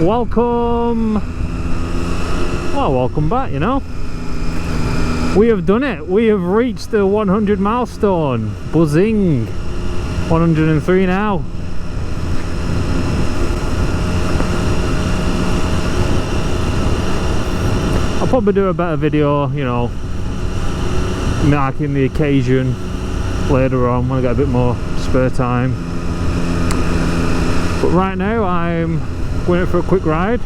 Welcome, well, welcome back, you know. We have done it. We have reached the 100 milestone. Buzzing. 103 now. I'll probably do a better video, you know, marking the occasion later on when I get a bit more spare time. But right now I'm going out for a quick ride.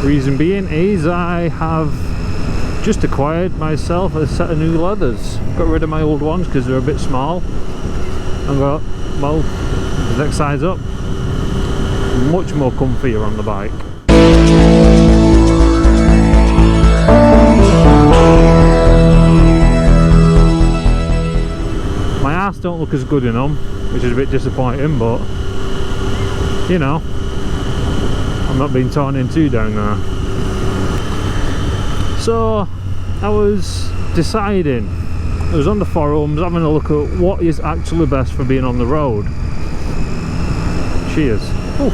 Reason being is I have just acquired myself a set of new leathers. Got rid of my old ones because they're a bit small and got, well, the next size up. Much more comfier on the bike. My ass don't look as good in them, which is a bit disappointing, but you know, I'm not being torn in two down there. So I was deciding, I was on the forums having a look at what is actually best for being on the road. Cheers. Oof.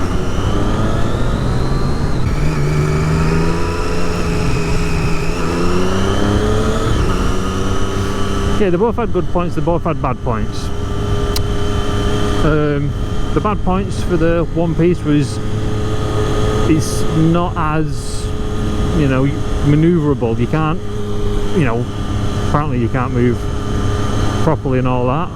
Yeah, they both had good points, they both had bad points. The bad points for the one piece was it's not as, you know, maneuverable. You can't, you know, apparently you can't move properly and all that.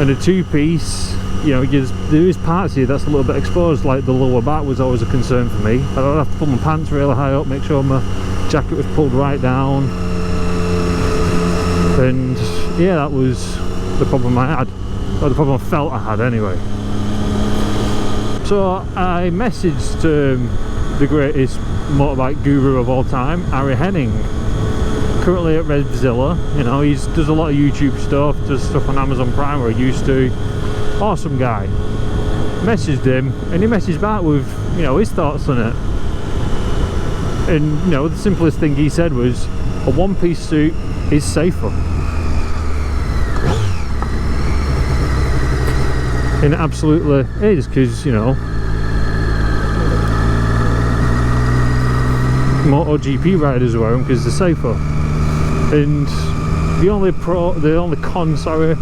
And a two piece, you know, there is parts here that's a little bit exposed, like the lower back was always a concern for me. I don't have to put my pants really high up, make sure my jacket was pulled right down, and yeah, that was the problem I had, or the problem I felt I had anyway. So I messaged the greatest motorbike guru of all time, Harry Henning, currently at Revzilla. You know, he does a lot of YouTube stuff, does stuff on Amazon Prime, or he used to. Awesome guy. Messaged him and he messaged back with, you know, his thoughts on it. And you know, the simplest thing he said was a one-piece suit is safer. And it absolutely is, because you know, MotoGP riders wear them because they're safer. And the only con, sorry,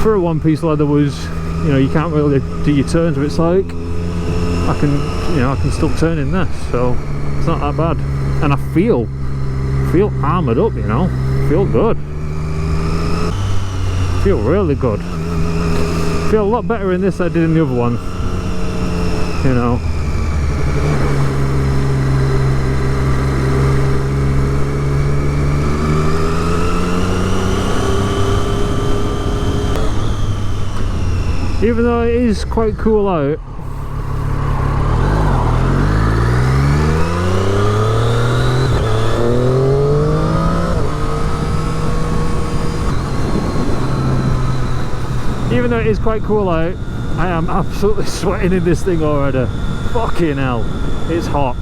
for a one-piece leather was, you know, you can't really do your turns, but it's like I can still turn in this, so it's not that bad. And I feel armoured up, you know, feel good, feel really good, feel a lot better in this than I did in the other one, you know. Even though it is quite cool out, I am absolutely sweating in this thing already. Fucking hell, it's hot.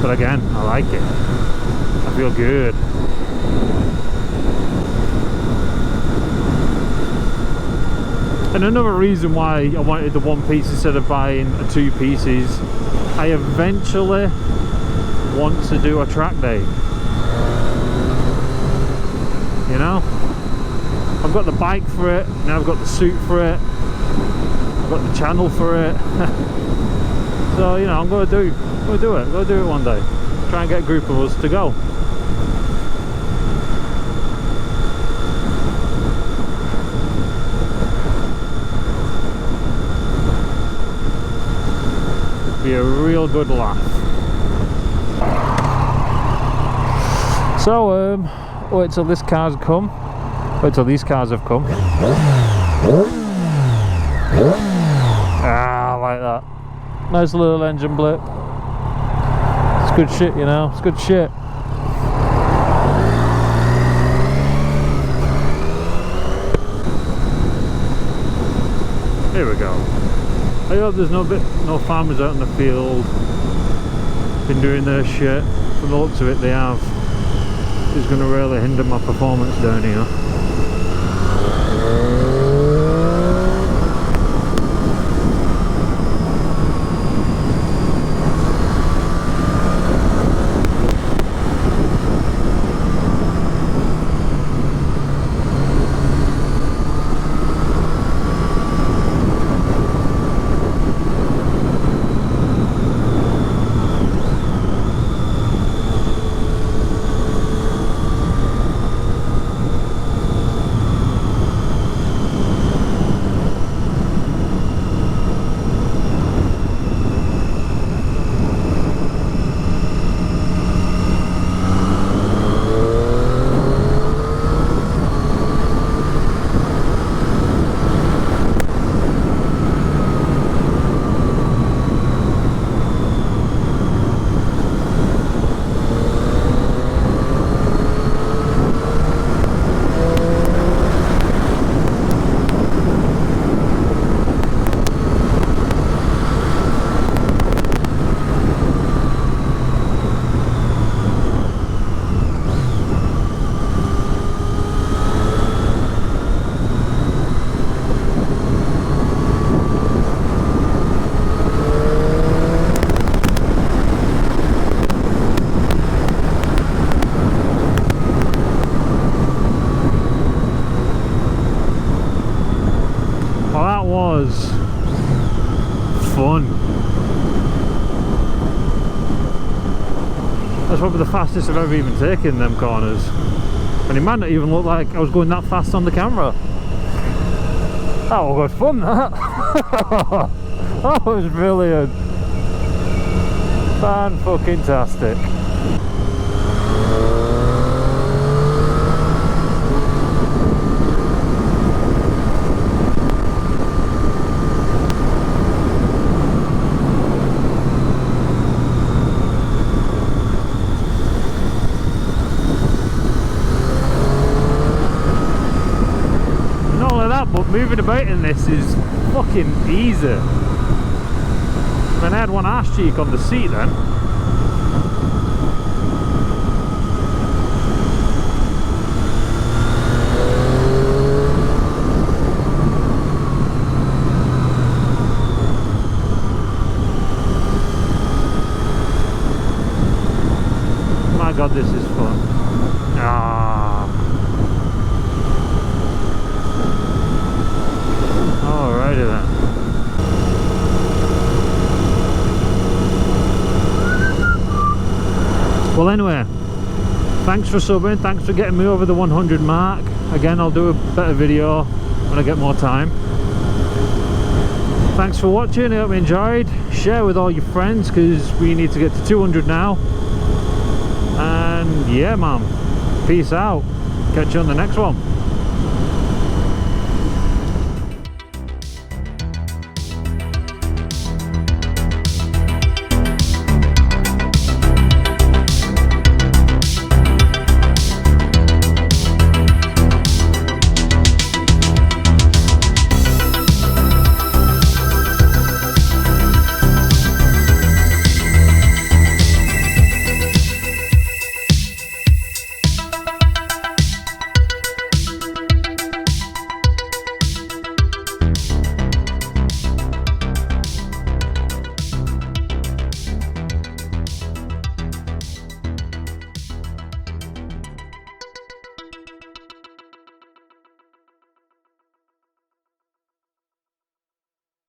But again, I like it. I feel good. And another reason why I wanted the one piece instead of buying a two piece is I eventually want to do a track day. You know, I've got the bike for it, now I've got the suit for it, I've got the channel for it. So you know, I'm gonna do it one day. Try and get a group of us to go. Be a real good laugh. So wait till this car's come. Wait till these cars have come. Ah, I like that. Nice little engine blip. It's good shit, you know. It's good shit. Here we go. I hope there's no farmers out in the field been doing their shit. From the looks of it, they have. is going to really hinder my performance down here. Was fun. That's probably the fastest I've ever even taken them corners, and it might not even look like I was going that fast on the camera. That was fun, that. That was brilliant. Fan-fucking-tastic. But moving about in this is fucking easy. I mean, I had one arse cheek on the seat then. My god, this is fun. Alrighty then. Well, anyway, thanks for subbing, thanks for getting me over the 100 mark. Again, I'll do a better video when I get more time. Thanks for watching, I hope you enjoyed. Share with all your friends because we need to get to 200 now. And yeah, man, peace out. Catch you on the next one.